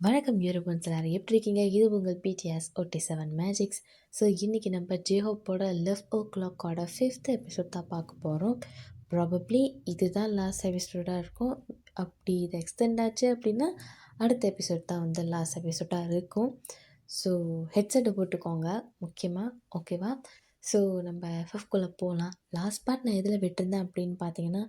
வணக்கம் யூரோபன்ஸ் எல்லாரும் எப்படி இருக்கீங்க? இது உங்கள் பிடிஎஸ் 47 மேஜிக்ஸ். ஸோ இன்றைக்கி நம்ம ஜேஹோப்போட லெவ் ஓ கிளாக்கோட 5th எபிசோட் தான் பார்க்க போகிறோம். ப்ராபப்ளி இதுதான் லாஸ்ட் எபிசோடாக இருக்கும். அப்படி இது எக்ஸ்டெண்ட் ஆச்சு அப்படின்னா அடுத்த எபிசோட் தான் வந்து லாஸ்ட் எபிசோடாக இருக்கும். ஸோ ஹெட்செட்டை போட்டுக்கோங்க முக்கியமாக, ஓகேவா? ஸோ நம்ம எஃப்எஃப்குள்ளே போகலாம். லாஸ்ட் பார்ட் நான் எதில் விட்டுருந்தேன் அப்படின்னு பார்த்தீங்கன்னா,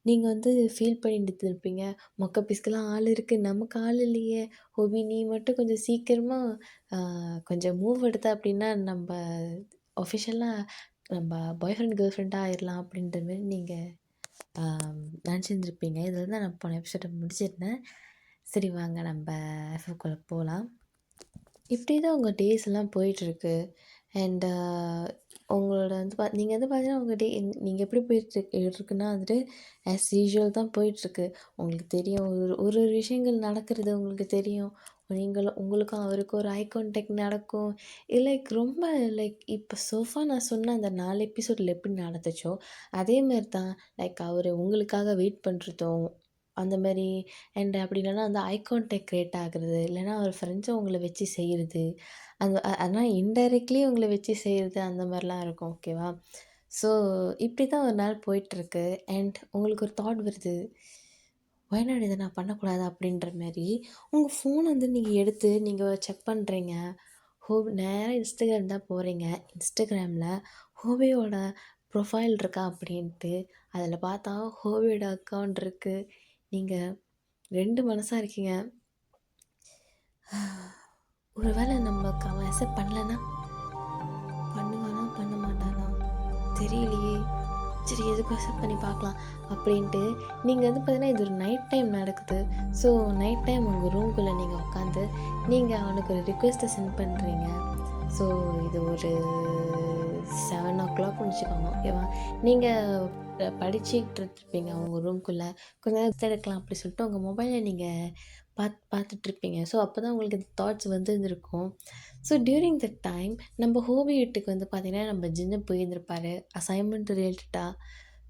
நீங்கள் வந்து ஃபீல் பண்ணிட்டு இருப்பீங்க, மொக்க பீஸ்க்கெல்லாம் ஆள் இருக்குது, நமக்கு ஆள் இல்லையே, ஹோபி நீ மட்டும் கொஞ்சம் சீக்கிரமாக கொஞ்சம் மூவ் எடுத்த அப்படின்னா நம்ம அஃபிஷியலாக நம்ம பாய் ஃப்ரெண்ட் கேர்ள் ஃப்ரெண்டாக ஆயிடலாம் அப்படின்ற மாரி நீங்கள் நினச்சிருந்துருப்பீங்க. இதில் தான் நான் போன எபிசோடை முடிச்சிருந்தேன். சரி வாங்க நம்ம எஃப்எஃப்குள்ளே போகலாம். இப்படி தான் உங்கள் டேஸ் எல்லாம் போயிட்டுருக்கு. அண்ட் உங்களோட வந்து நீங்கள் வந்து பார்த்தீங்கன்னா உங்கள் நீங்கள் எப்படி இருக்குன்னா வந்துட்டு ஆஸ் யூஷுவல் தான் போயிட்டுருக்கு. உங்களுக்கு தெரியும் ஒரு ஒரு விஷயங்கள் நடக்கிறது உங்களுக்கு தெரியும். உங்களுக்கும் அவருக்கும் ஒரு ஐ கான்டாக்ட் நடக்கும். லைக் ரொம்ப லைக் இப்போ சோஃபா நான் சொன்ன அந்த 4 எபிசோடில் எப்படி நடந்துச்சோ அதேமாரி தான். லைக் அவர் உங்களுக்காக வெயிட் பண்ணுறதும் அந்த மாதிரி. அண்ட் அப்படி இல்லைன்னா அந்த ஐ கான்டாக்ட் க்ரியேட் ஆகுறது, இல்லைன்னா அவர் ஃப்ரெண்ட்ஸை உங்களை வச்சு செய்கிறது, அந்த ஆனால் இன்டைரக்ட்லி உங்களை வச்சு செய்கிறது அந்த மாதிரிலாம் இருக்கும். ஓகேவா? ஸோ இப்படி தான் ஒரு நாள் போயிட்டுருக்கு. அண்ட் உங்களுக்கு ஒரு தாட் வருது, வயநாடு இதை நான் பண்ணக்கூடாது அப்படின்ற மாரி. உங்கள் ஃபோன் வந்து நீங்கள் எடுத்து நீங்கள் செக் பண்ணுறீங்க. நேராக இன்ஸ்டாகிராம் தான் போகிறீங்க. இன்ஸ்டாகிராமில் ஹோபியோட ப்ரொஃபைல் இருக்கா அப்படின்ட்டு அதில் பார்த்தா ஹோபியோட அக்கௌண்ட் இருக்குது. நீங்கள் 2 மனசாக இருக்கீங்க. ஒரு வேளை நமக்கு அவன் அக்செப்ட் பண்ணலன்னா, பண்ணுவானா பண்ண மாட்டானா தெரியலையே, சரி எதுக்கும் அக்செப்ட் பண்ணி பார்க்கலாம் அப்படின்ட்டு நீங்கள் வந்து பார்த்தீங்கன்னா இது ஒரு நைட் டைம் நடக்குது. ஸோ நைட் டைம் உங்கள் ரூம்குள்ளே நீங்கள் உட்காந்து நீங்கள் அவனுக்கு ஒரு ரிக்வெஸ்ட்டை சென்ட் பண்ணுறீங்க. ஸோ இது ஒரு 7 o'clock வச்சுக்கோங்க, ஓகேவா? நீங்கள் படிச்சுக்கிட்டு இருப்பீங்க அவங்க ரூம்குள்ளே. கொஞ்சம் நேரம் எடுக்கலாம் அப்படி சொல்லிட்டு உங்கள் மொபைலை நீங்கள் பார்த்துட்ருப்பீங்க. ஸோ அப்போ தான் உங்களுக்கு இந்த தாட்ஸ் வந்து இருந்திருக்கும். ஸோ டியூரிங் த டைம் நம்ம ஹோபி வீட்டுக்கு வந்து பார்த்திங்கன்னா நம்ம ஜின்னு போயிருந்திருப்பார் அசைன்மெண்ட் ரிலேட்டடாக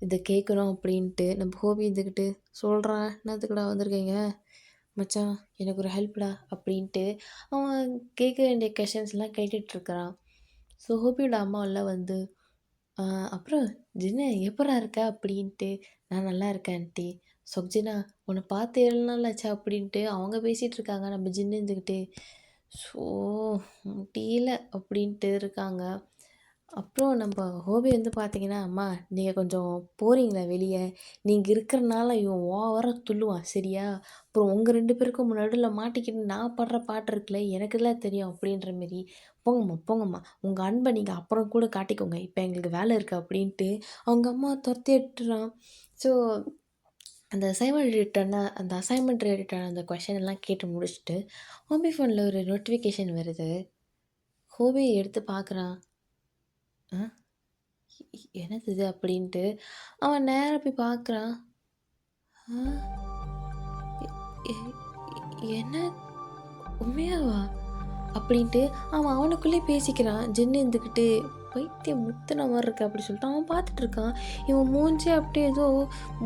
இதை கேட்குறோம் அப்படின்ட்டு. நம்ம ஹோபி இருந்துக்கிட்டு சொல்கிறான், என்னத்துக்குடா வந்திருக்கீங்க மச்சான், எனக்கு ஒரு ஹெல்ப்டா அப்படின்ட்டு அவன் கேட்க வேண்டிய கொஷின்ஸ்லாம் கேட்டுட்ருக்கிறான். ஸோ ஹோபியோட அம்மாவெல்லாம் வந்து அப்புறம் ஜின்னு எப்பட்றா இருக்க அப்படின்ட்டு, நான் நல்லா இருக்கேன் ஆண்ட்டி. சொக்ஜினா உன்னை பார்த்து 7 நாள் ஆச்சா அப்படின்ட்டு அவங்க பேசிகிட்டு இருக்காங்க. நம்ம ஜின்னு இருந்துக்கிட்டு ஸோ முடியல அப்படின்ட்டு இருக்காங்க. அப்புறம் நம்ம ஹோபி வந்து பார்த்திங்கன்னா, அம்மா நீங்கள் கொஞ்சம் போகிறீங்களா வெளியே? நீங்கள் இருக்கிறனால இவன் ஓவராக துள்ளுவான் சரியா? அப்புறம் உங்கள் 2 பேருக்கும் நடுவில் மாட்டிக்கிட்டு நான் படுற பாட்டு இருக்குல்ல எனக்கு தான் தெரியும் அப்படின்ற மாரி. போங்கம்மா போங்கம்மா, உங்கள் அன்பை நீங்கள் அப்புறம் கூட காட்டிக்கோங்க, இப்போ எங்களுக்கு வேலை இருக்குது அப்படின்ட்டு அவங்க அம்மா துரத்தி விட்டுறான். ஸோ அந்த அசைன்மெண்ட் ரிலேட்டடான அந்த கொஷின் எல்லாம் கேட்டு முடிச்சுட்டு ஹோபி ஃபோனில் ஒரு நோட்டிஃபிகேஷன் வருது. ஹோபி எடுத்து பார்க்குறான். என்னது இது அப்படின்ட்டு அவன் நேராக போய் பார்க்குறான். என்ன உண்மையாவா அப்படின்ட்டு அவன் அவனுக்குள்ளே பேசிக்கிறான். ஜின்னு இருந்துக்கிட்டு பைத்தியம் முத்துன மாதிரி இருக்கு அப்படி சொல்லிட்டு அவன் பார்த்துட்ருக்கான். இவன் மூஞ்சே அப்படியே ஏதோ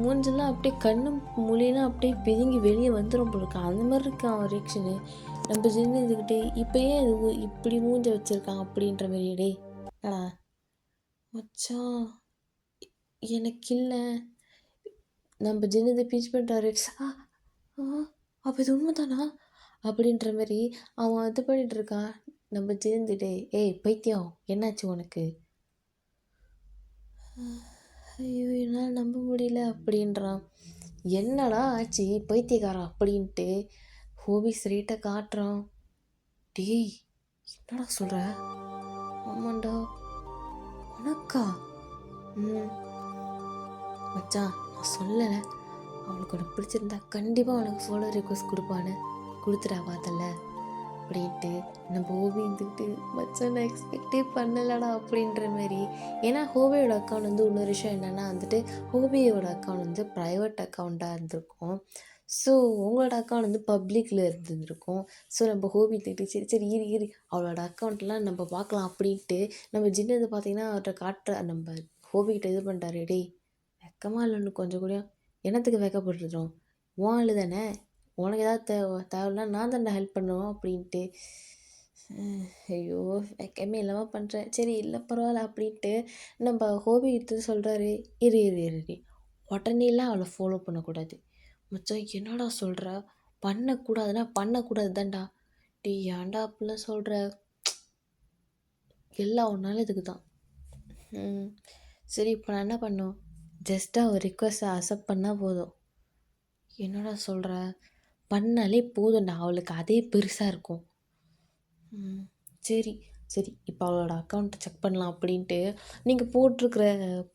மூஞ்செல்லாம் அப்படியே கண்ணு மொழியெல்லாம் அப்படியே பிதுங்கி வெளியே வந்துடும் போல இருக்கான். அந்த மாதிரி இருக்கான் அவன் ரியாக்ஷனு. நம்ம ஜின்னு இருந்துக்கிட்டு இப்போயே அது இப்படி மூஞ்ச வச்சுருக்கான் அப்படின்ற மாரி. டே அடா மச்சான் எனக்கு இல்லை, நம்ம ஜின்னு பீச் பண்ணுறாரு. அப்போ இது உண்மைதானா அப்படின்ற மாதிரி அவன் இது பண்ணிகிட்ருக்கான். நம்ம ஜின்னுட்டு ஏய் பைத்தியம் என்னாச்சு உனக்கு? ஐயோ என்னால் நம்ப முடியல அப்படின்றான். என்னடா ஆச்சு பைத்தியக்காரன் அப்படின்ட்டு ஹோபி ஸ்ட்ரெயிட்டை காட்டுறான். டேய் என்னடா சொல்கிற? ஆமாண்டா உனக்கா? மச்சான் நான் சொல்லலை, அவனுக்கு உனக்கு பிடிச்சிருந்தா கண்டிப்பாக அவனுக்கு ஃபாலோ ரிக்வெஸ்ட் கொடுப்பான்னு கொடுத்துட்டா பார்த்தல அப்படின்ட்டு நம்ம ஹோபி இருந்துக்கிட்டு மச்சான் நான் எக்ஸ்பெக்டே பண்ணலடா அப்படின்ற மாரி. ஏன்னா ஹோபியோட அக்கௌண்ட் வந்து இன்னொரு விஷயம் என்னென்னா வந்துட்டு ஹோபியோட அக்கௌண்ட் வந்து ப்ரைவேட் அக்கௌண்ட்டாக இருந்திருக்கும். ஸோ உங்களோட அக்கௌண்ட் வந்து பப்ளிக்கில் இருந்துருக்கும். ஸோ நம்ம ஹோபி திட்டு சரி சரி இரு அவளோட அக்கௌண்ட்லாம் நம்ம பார்க்கலாம் அப்படின்ட்டு நம்ம ஜின்னு வந்து பார்த்திங்கன்னா அவர்கிட்ட காட்டுற நம்ம ஹோபிக்கிட்ட இது பண்ணுறாரு. டேய் வெக்கமாக இல்லைன்னு கொஞ்சம் கூட என்னத்துக்கு வெக்கப்படுறோம், உன் ஆளு தானே, உனக்கு ஏதாவது தேவைன்னா நான் தான்டா ஹெல்ப் பண்ணுவோம் அப்படின்ட்டு. ஐயோ! வெக்கமே இல்லாம பண்றேன். சரி இல்ல பரவால்ல அப்படின்ட்டு நம்ப ஹோபி எடுத்து சொல்றாரு. இரு, இரு, இரு, இரு. உடனேலாம் அவள ஃபாலோ பண்ணக்கூடாது. மச்சான் என்னடா சொல்ற? பண்ணக்கூடாதுன்னா பண்ணக்கூடாது தான்டா. டேய் ஏன்டா அப்படிலாம் சொல்ற? எல்லாம் உன் நல்லதுக்கு தான். ம். சரி இப்ப நான் என்ன பண்ணணும்? ஜஸ்ட் அவ ரிக்வெஸ்ட்ட அக்செப்ட் பண்ணா போதும். என்னடா சொல்ற? பண்ணாலே போதும்டா. அவளுக்கு அதே பெருசா இருக்கும். ம். சரி, சரி. இப்ப அவளோட அக்கவுண்ட்ட செக் பண்ணலாம் அப்படின்ட்டு, நீங்க போட்டிருக்கிற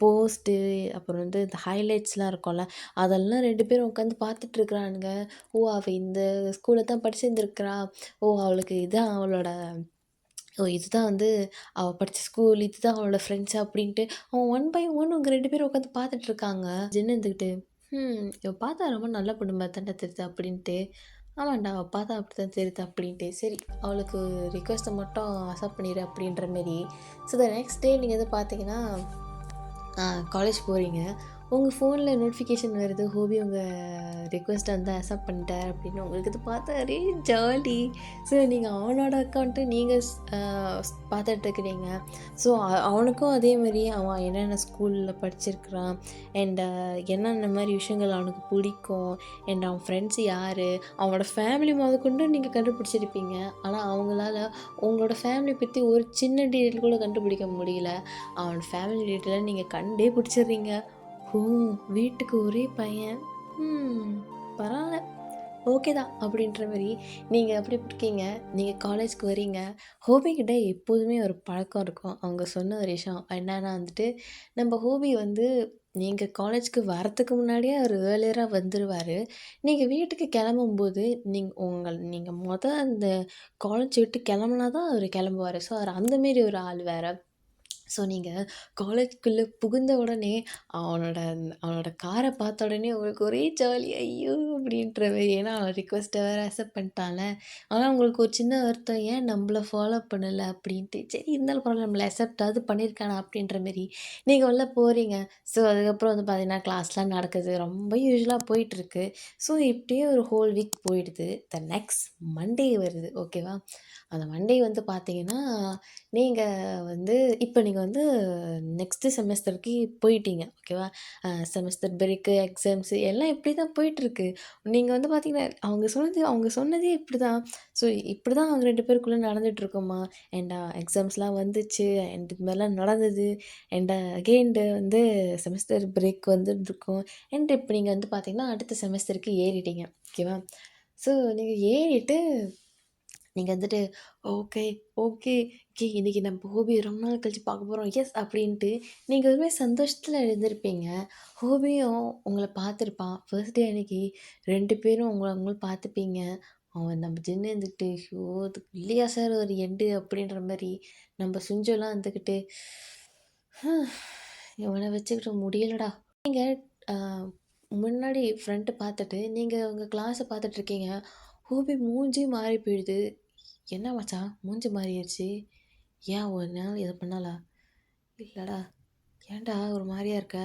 போஸ்ட்டு, அப்புறம் வந்து இந்த ஹைலைட்ஸ்லாம் இருக்கும்ல, அதெல்லாம் 2 பேரும் உட்காந்து பார்த்துட்டு இருக்கிறானுங்க. ஓ! அவ இந்த ஸ்கூல்ல தான் படிச்சிருந்திருக்கிறா. ஓ! அவளுக்கு இதான் அவளோட ஓ! இதுதான் வந்து அவ படிச்ச ஸ்கூல், இதுதான் அவளோட ஃப்ரெண்ட்ஸ் அப்படின்ட்டு, அவன் ஒன் பை ஒன் உங்க 2 பேரும் உட்காந்து பார்த்துட்டு இருக்காங்க. ஜென் இருந்துக்கிட்டு, இவ பார்த்தா ரொம்ப நல்ல பொண்ணு மாரி தான்டா தெரியுது அப்படின்ட்டு, ஆமான்டா அவ பார்த்தா அப்படித்தான் தெரியுது அப்படின்ட்டு, சரி அவளுக்கு ரிக்வெஸ்ட்ட மட்டும் அக்செப்ட் பண்ணிரு அப்படின்ற மாரி. ஸோ த நெக்ஸ்ட் டே நீங்க வந்து பார்த்தீங்கன்னா காலேஜ் போறீங்க. உங்க ஃபோன்ல நோட்டிஃபிகேஷன் வருது. ஹோபி உங்க ரிக்வெஸ்ட்ட வந்து அக்செப்ட் பண்ணிட்டார் அப்படின்னு. உங்களுக்கு இது பார்த்தா ஒரே ஜாலி. ஸோ நீங்க அவனோட அக்கவுண்ட்ட நீங்க பார்த்துட்ருக்கிறீங்க. ஸோ அவனுக்கும் அதே மாரி அவன் என்னென்ன ஸ்கூல்ல படிச்சிருக்கிறான் அண்ட் என்னென்ன மாரி விஷயங்கள் அவனுக்கு பிடிக்கும் அண்ட் அவன் ஃப்ரெண்ட்ஸ் யார், அவனோட ஃபேமிலி மொதற்கொண்டு நீங்கள் கண்டுபிடிச்சிருப்பீங்க. ஆனால் அவங்களால உங்களோட ஃபேமிலி பற்றி ஒரு சின்ன டீட்டெயில் கூட கண்டுபிடிக்க முடியல. அவன் ஃபேமிலி டீட்டெயிலை நீங்கள் கண்டே பிடிச்சிடுறீங்க. ஓ! வீட்டுக்கு ஒரே பையன். ம். பரவால்ல. ஓகே தான். அப்படின்ற மாரி நீங்க எப்படி இருக்கீங்க? நீங்க காலேஜ்க்கு வரீங்க. ஹோபி கிட்ட எப்போதுமே ஒரு பழக்கம் இருக்கும். அவங்க சொன்ன ஒரு விஷயம் என்னன்னா வந்துட்டு, நம்ம ஹோபி வந்து நீங்க காலேஜ்க்கு வரத்துக்கு முன்னாடியே அவரு ஏர்லியரா வந்துருவாரு. நீங்க வீட்டுக்கு கிளம்பும்போது, நீங்க அந்த காலேஜ் விட்டு கிளம்புனா தான் அவரு கிளம்புவாரு. ஸோ, அவரு அந்த மேரி ஒரு ஆள் வேற. ஸோ நீங்கள் காலேஜ்குள்ளே புகுந்த உடனே அவனோட காரை பார்த்த உடனே உங்களுக்கு ஒரே ஜாலி ஐயோ அப்படின்ற மாரி ஏன்னா அவன் ரிக்வெஸ்ட்டை வேறு அக்செப்ட் பண்ணிட்டான்ல. ஆனால் உங்களுக்கு ஒரு சின்ன வருத்தம் ஏன் நம்மள ஃபாலோ பண்ணலை அப்படின்ட்டு. சரி இருந்தாலும் பரவாயில்ல நம்மளை அக்செப்டாவது பண்ணியிருக்கானா அப்படின்ற மாரி நீங்கள் உள்ள போகிறீங்க. ஸோ அதுக்கப்புறம் வந்து பார்த்தீங்கன்னா கிளாஸ்லாம் நடக்குது ரொம்ப யூஸ்வலாக போயிட்டுருக்கு. ஸோ இப்படியே ஒரு ஹோல் வீக் போயிடுது. த நெக்ஸ்ட் மண்டே வருது ஓகேவா. அந்த மண்டே வந்து பார்த்தீங்கன்னா வந்து இப்ப நீங்க வந்து நெக்ஸ்ட்டு செமஸ்டருக்கு போயிட்டீங்க. ஓகேவா? செமஸ்டர் பிரேக்கு, எக்ஸாம்ஸு எல்லாம் இப்படி தான் போயிட்டுருக்கு. நீங்க வந்து பார்த்தீங்கன்னா, அவங்க சொன்னதே இப்படிதான். ஸோ இப்படிதான் அவங்க 2 பேருக்குள்ள நடந்துட்டுருக்குமா. அண்ட் எக்ஸாம்ஸ்லாம் வந்துச்சு. அண்ட் இது மாரிலாம் நடந்தது. அண்ட் வந்து செமஸ்டர் பிரேக் வந்துட்டுருக்கும். அண்ட் இப்ப நீங்க வந்து பார்த்தீங்கன்னா, அடுத்த செமஸ்டருக்கு ஏறிட்டீங்க. ஓகேவா? ஸோ நீங்க ஏறிட்டு நீங்க வந்துட்டு ஓகே, ஓகே, ஓகே இன்னைக்கு நம்ம ஹோபிய ரொம்ப நாள் கழிச்சு பார்க்க போறோம். எஸ் அப்படின்ட்டு நீங்க ஒருமாரி சந்தோஷத்துல இருந்திருப்பீங்க. ஹோபியும் உங்கள பார்த்துருப்பான். ஃபர்ஸ்ட் டே அன்னைக்கு 2 பேரும் உங்கள உங்கள பார்த்துப்பீங்க. அவன் நம்ம ஜென்னு இருந்துக்கிட்டு, "ஐயோ! இதுக்கு இல்லையா சார் ஒரு எண்டு" அப்படின்ற மாரி நம்ம சுஞ்செல்லாம் இருந்துக்கிட்டு, "இவன வச்சுக்கிட்டு முடியலடா." நீங்க அ முன்னாடி ஃப்ரண்ட் பார்த்துட்டு, நீங்க உங்க கிளாஸ பார்த்துட்ருக்கீங்க. ஹோபி மூஞ்சி மாறி போயிடுது. "என்ன மச்சான் மூஞ்சி மாறிருச்சு? ஏன் ஒரு நாள் எது பண்ணாளா?" "இல்லடா." "ஏன்டா ஒரு மாரியா இருக்க?"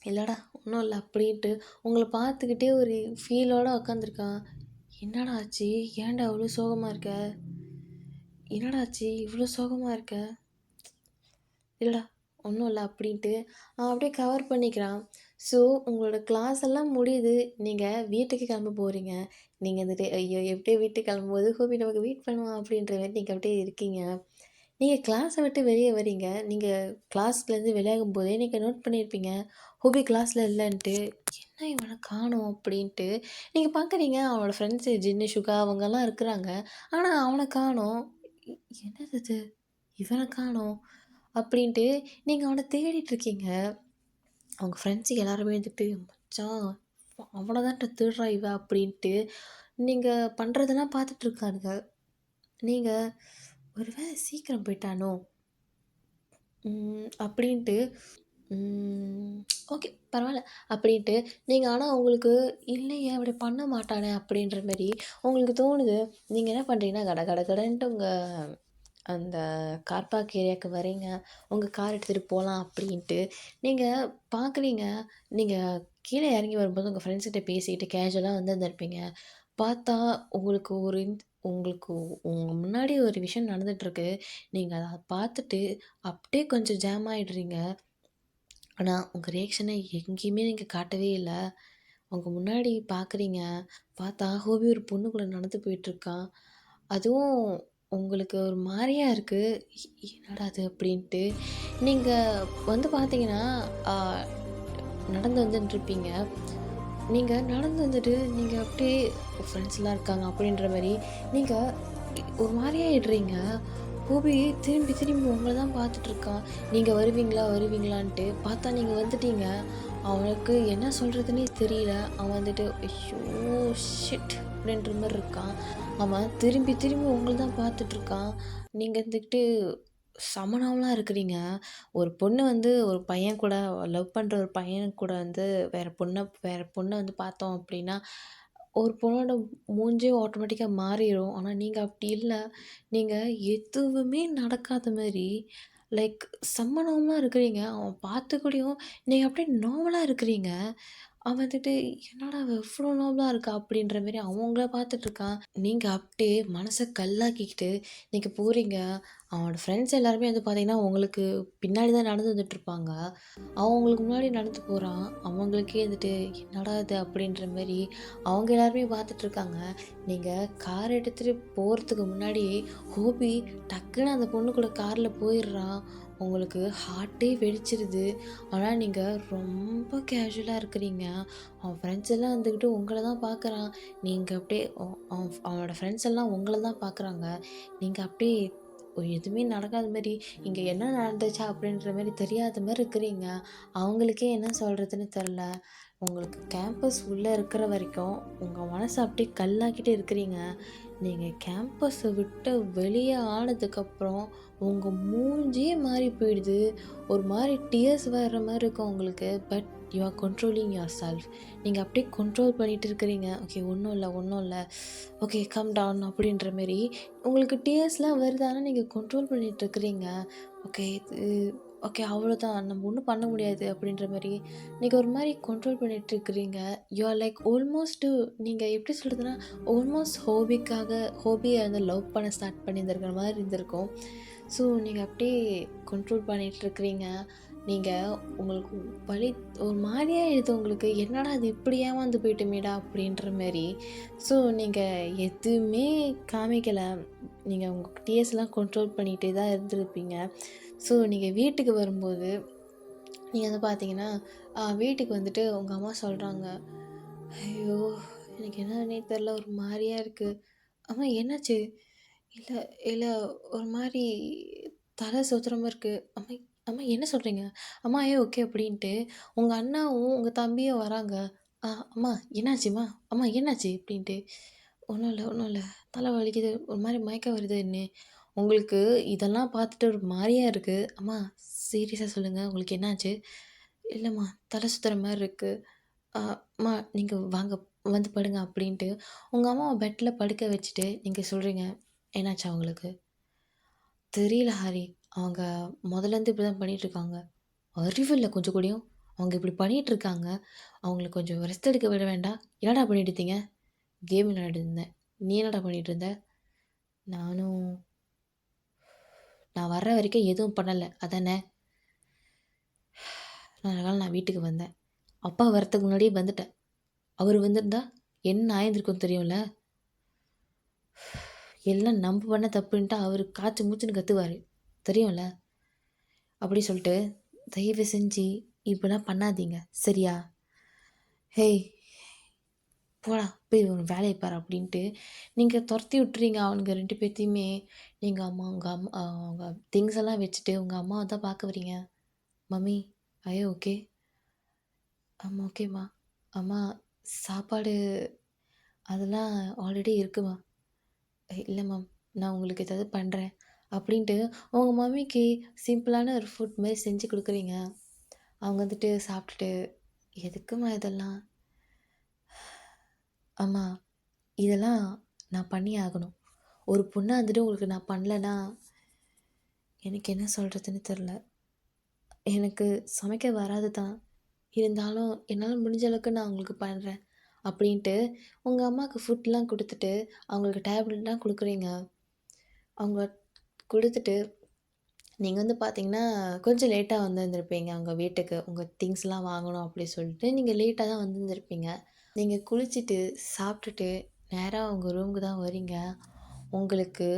"இல்லடா ஒண்ணும் இல்ல." அப்படின்ட்டு உங்கள பார்த்துக்கிட்டே ஒரு ஃபீலோட உட்காந்துருக்கான். "என்னடா ஆச்சு? ஏன்டா இவ்ளோ சோகமா இருக்க? என்னடா ஆச்சு? இவ்ளோ சோகமா இருக்க?" "இல்லடா, ஒண்ணும் இல்ல" அப்படின்ட்டு அவன் அப்படியே கவர் பண்ணிக்கிறான். ஸோ, உங்களோட கிளாஸ் எல்லாம் முடியுது. நீங்க வீட்டுக்கு கிளம்ப போறீங்க. நீங்க வந்துட்டு, ஐயோ! எப்படியோ வீட்டுக்கு கிளம்பும்போது ஹோபி நமக்கு வெயிட் பண்ணுவான் அப்படின்ற மாரி நீங்க அப்படியே இருக்கீங்க. நீங்க கிளாஸ விட்டு வெளிய வரீங்க. நீங்க கிளாஸ்லேருந்து வெளியாகும்போதே நீங்க நோட் பண்ணியிருப்பீங்க. ஹோபி கிளாஸ்ல இல்லன்ட்டு. "என்ன இவன காணோம்?" அப்படின்ட்டு. நீங்க பார்க்குறீங்க அவனோட ஃப்ரெண்ட்ஸு ஜின்னு, சுகா அவங்கலாம் இருக்கிறாங்க. ஆனா அவன காணோம். "எ என்னது இது? இவன காணோம்?" அப்படின்ட்டு நீங்க அவன தேடிட்டு இருக்கீங்க. அவங்க ஃப்ரெண்ட்ஸு எல்லாருமே வந்துட்டு, "மச்சான் அவன தான்டா தேடுறா இவ" அப்படின்ட்டு நீங்க பண்றதெல்லாம் பார்த்துட்டு இருக்கானுங்க. நீங்க "ஒரு வேளை சீக்கிரம் போய்ட்டானோ?" அப்படின்ட்டு ம் ஓகே பரவால்ல அப்படின்ட்டு நீங்க ஆனா உங்களுக்கு இல்லையே அப்படி பண்ண மாட்டானே அப்படின்ற மாரி உங்களுக்கு தோணுது. நீங்க என்ன பண்றீங்கன்னா, கட கட கடன்ட்டு உங்க அந்த கார் பார்க் ஏரியாவுக்கு வரீங்க. உங்க கார் எடுத்துகிட்டு போலாம் அப்படின்ட்டு. நீங்க பார்க்குறீங்க. நீங்க கீழ இறங்கி வரும்போது உங்க ஃப்ரெண்ட்ஸ் கிட்ட பேசிக்கிட்டு கேஷுவலா வந்திருந்திருப்பீங்க. பார்த்தா உங்களுக்கு ஒரு உங்களுக்கு உங்க முன்னாடி ஒரு விஷயம் நடந்துட்டுருக்கு. நீங்க அத பார்த்துட்டு அப்படியே கொஞ்சம் ஜாம் ஆயிடுறீங்க. ஆனா, உங்க ரியாக்ஷன எங்கேயுமே நீங்க காட்டவே இல்ல. உங்க முன்னாடி பார்க்குறீங்க. பார்த்தா ஹோபி ஒரு பொண்ணு கூட நடந்து போயிட்டுருக்கான். அதுவும் உங்களுக்கு ஒரு மாரியா இருக்கு. என்னடா இது அப்படின்ட்டு. நீங்க வந்து பார்த்தீங்கன்னா, ஆ நடந்து வந்துட்டுருப்பீங்க. நீங்க நடந்து வந்துட்டு, நீங்க அப்படியே ஃப்ரெண்ட்ஸ்லாம் இருக்காங்க அப்படின்ற மாரி, நீங்க ஒரு மாரியா ஆயிடுறீங்க. ஹோபி திரும்பி திரும்பி உங்கள தான் பார்த்துட்ருக்கான். நீங்க வருவீங்களா வருவீங்களான்ட்டு. பார்த்தா நீங்க வந்துட்டீங்க. அவனுக்கு என்ன சொல்றதுன்னே தெரியல. அவன் வந்துட்டு ஐயோ! ஷிட்! அப்படின்ற மாரி இருக்கான். அவன் திரும்பி திரும்பி உங்கள தான் பார்த்துட்ருக்கான். நீங்க இருந்துக்கிட்டு செம நார்மலா இருக்கிறீங்க. ஒரு பொண்ணு வந்து ஒரு பையன் கூட லவ் பண்ற ஒரு பையன் கூட வந்து வேற பொண்ண வந்து பார்த்தோம் அப்படின்னா, ஒரு பொண்ணோட மூஞ்சே ஆட்டோமேட்டிக்கா மாறிரும். ஆனா நீங்க அப்படி இல்ல. நீங்க எதுவுமே நடக்காத மாரி லைக் செம்ம நார்மலா இருக்கிறீங்க. அவன் பார்த்துக்கூடயும் நீங்க அப்படியே நார்மலா இருக்கிறீங்க. அவன் வந்துட்டு என்னடா இவ இவ்ளோ நார்மலா இருக்கா? அப்படின்ற மாரி அவன் உங்கள பார்த்துட்டுருக்கான். நீங்க அப்படியே மனச கல்லாக்கிக்கிட்டு நீங்க போறீங்க. அவனோட ஃப்ரெண்ட்ஸ் எல்லாருமே வந்து பார்த்தீங்கன்னா, உங்களுக்கு பின்னாடி தான் நடந்து வந்துட்டுருப்பாங்க. அவன் உங்களுக்கு முன்னாடி நடந்து போறான். அவங்களுக்கே வந்துட்டு என்னடா இது அப்படின்ற மாரி அவங்க எல்லாருமே பார்த்துட்ருக்காங்க. நீங்க கார் எடுத்துட்டு போறதுக்கு முன்னாடி ஹோபி டக்குன்னு அந்த பொண்ணு கூட கார்ல போயிடுறான். உங்களுக்கு ஹார்ட்டே வெடிச்சிருது. ஆனா நீங்க ரொம்ப கேஷுவலா இருக்கிறீங்க. அவன் ஃப்ரெண்ட்ஸ் எல்லாம் வந்துக்கிட்டு உங்கள தான் பார்க்குறான். நீங்க அப்படியே அவனோட ஃப்ரெண்ட்ஸ் எல்லாம் உங்கள தான் பார்க்குறாங்க. நீங்க அப்படியே எதுவுமே நடக்காத மாரி, இங்க என்ன நடந்துச்சா அப்படின்ற மாரி தெரியாத மாரி இருக்கிறீங்க. அவங்களுக்கே என்ன சொல்றதுன்னு தெரில. உங்களுக்கு கேம்பஸ் உள்ள இருக்கிற வரைக்கும், உங்க மனச அப்படியே கல்லாக்கிட்டு இருக்கிறீங்க. நீங்க கேம்பஸ விட்டு வெளிய ஆனதுக்கப்புறம், உங்க மூஞ்சியே மாறி போயிடுது. ஒரு மாரி டியர்ஸ் வர்ற மாரி இருக்கும் உங்களுக்கு. But you are controlling your self. நீங்க அப்படியே கண்ட்ரோல் பண்ணிட்டு இருக்கிறீங்க. ஓகே ஒண்ணும் இல்ல, ஒண்ணும் இல்ல. ஓகே கம் டவுன் அப்படின்ற மாரி உங்களுக்கு டியர்ஸ்லாம் வருது. ஆனா நீங்க கண்ட்ரோல் பண்ணிட்டு இருக்கிறீங்க. ஓகே இது ஓகே அவ்வளோதான். நம்ம ஒண்ணும் பண்ண முடியாது அப்படின்ற மாரி, நீங்க ஒரு மாரி கண்ட்ரோல் பண்ணிட்டு இருக்கிறீங்க. யூ ஆர் லைக் ஆல்மோஸ்ட் நீங்க எப்படி சொல்றதுன்னா, ஆல்மோஸ்ட் ஹோபிய வந்து லவ் பண்ண ஸ்டார்ட் பண்ணியிருந்திருக்கிற மாரி இருந்திருக்கும். ஸோ நீங்க அப்படியே கண்ட்ரோல் பண்ணிட்டு இருக்கிறீங்க. நீங்க உங்களுக்கு வலி ஒரு மாரியா ஆயிடுது உங்களுக்கு. என்னடா இது இப்படி ஏமாந்து போயிட்டோமேடா அப்படின்ற மாரி. ஸோ நீங்க எதுவுமே காமிக்கல. நீங்க உங்க டிஎஸ்லாம் கண்ட்ரோல் பண்ணிட்டே தான் இருந்திருப்பீங்க. ஸோ நீங்க வீட்டுக்கு வரும்போது, நீங்க வந்து பார்த்தீங்கன்னா, வீட்டுக்கு வந்துட்டு உங்க அம்மா சொல்றாங்க, "ஐயோ! எனக்கு என்னன்னே தெரில. ஒரு மாரியா இருக்கு." "அம்மா என்னாச்சு?" "இல்ல இல்ல ஒரு மாரி தலை சுத்துற மாரி இருக்கு." "அம்மா அம்மா என்ன சொல்றீங்க?" "அம்மா ஐ ஓகே" அப்படின்ட்டு உங்க அண்ணாவும், உங்க தம்பியும் வராங்க. அம்மா என்னாச்சும்மா? அம்மா என்னாச்சு?" அப்படின்ட்டு. "ஒண்ணும் இல்ல, ஒண்ணும் இல்ல. தலை வலிக்குது. ஒரு மாரி மயக்கம் வருதுன்னு." உங்களுக்கு இதெல்லாம் பார்த்துட்டு ஒரு மாரியா இருக்கு. "அம்மா சீரியஸா சொல்லுங்க. உங்களுக்கு என்னாச்சு?" "இல்லம்மா தலை சுத்துற மாரி இருக்கு." "அ அம்மா நீங்க வாங்க வந்து படுங்க." அப்படின்ட்டு உங்க அம்மாவ பெட்ல படுக்க வச்சுட்டு நீங்க சொல்றீங்க, "என்னாச்சு அவங்களுக்கு?" "தெரியல ஹரி. அவங்க மொதல்லேருந்து இப்படி தான் பண்ணிட்டுருக்காங்க. அறிவில்ல கொஞ்சம் கூடயும். அவங்க இப்படி பண்ணிட்டுருக்காங்க. அவங்களுக்கு கொஞ்சம் ரெஸ்ட் எடுக்க விட வேண்டாம்." "என்னடா பண்ணிட்டு இருந்தீங்க?" "கேம் விளையாடிட்டு இருந்தேன்." "நீ என்னடா பண்ணிட்டு இருந்த?" "நானும் நான் வர்ற வரைக்கும் எதுவும் பண்ணல. அதானே?" "நல்ல வேள நான் வீட்டுக்கு வந்தேன். அப்பா வரத்துக்கு முன்னாடியே வந்துட்டேன். அவரு வந்திருந்தா என்ன ஆயிருந்திருக்கும் தெரியும்ல? எல்லாம் நம்ப பண்ண தப்புன்ட்டு அவரு காச்சு மூச்சுன்னு கத்துவாரு. தெரியும்ல? அப்படி சொல்லிட்டு, தயவு செஞ்சு இப்படிலாம் பண்ணாதீங்க. சரியா? ஹேய்! போடா! போய் உன் வேலைய பாரு அப்படின்ட்டு, நீங்க தொரத்தி விட்டுறீங்க அவனுங்க 2 பேத்தையுமே. நீங்க உங்க திங்ஸ் எல்லாம் வச்சுட்டு உங்க அம்மாவ தான் பார்க்க வரீங்க. "Mummy, are you okay?" "ஆமா ஓகேம்மா." "அம்மா சாப்பாடு அதெல்லாம் ஆல்ரெடி இருக்குமா." "இல்ல மேம். நான் உங்களுக்கு ஏதாவது பண்றேன்." அப்படின்ட்டு உங்க மம்மிக்கு சிம்பிளான ஒரு ஃபுட் மாரி செஞ்சு குடுக்குறீங்க. அவங்க வந்துட்டு சாப்பிட்டுட்டு, "எதுக்கும்மா இதெல்லாம்?" "அம்மா இதெல்லாம் நான் பண்ணியே ஆகணும். ஒரு பொண்ணா இருந்துட்டு உங்களுக்கு நான் பண்ணலன்னா, எனக்கு என்ன சொல்கிறதுன்னு தெரில. எனக்கு சமைக்க வராது தான். இருந்தாலும் என்னால் முடிஞ்ச அளவுக்கு நான் அவங்களுக்கு பண்ணுறேன். அப்படின்ட்டு உங்கள் அம்மாவுக்கு ஃபுட்லாம் குடுத்துட்டு, அவங்களுக்கு டேப்லெட்லாம் குடுக்குறீங்க. அவங்க குடுத்துட்டு நீங்க வந்து பார்த்தீங்கன்னா, கொஞ்சம் லேட்டா வந்திருந்திருப்பீங்க உங்க வீட்டுக்கு. உங்க திங்ஸ்லாம் வாங்கணும் அப்படி சொல்லிட்டு, நீங்க லேட்டா தான் வந்திருந்திருப்பீங்க. நீங்க குளிச்சுட்டு, சாப்பிட்டுட்டு, நேரா உங்க ரூமுக்கு தான் வரீங்க. உங்களுக்கு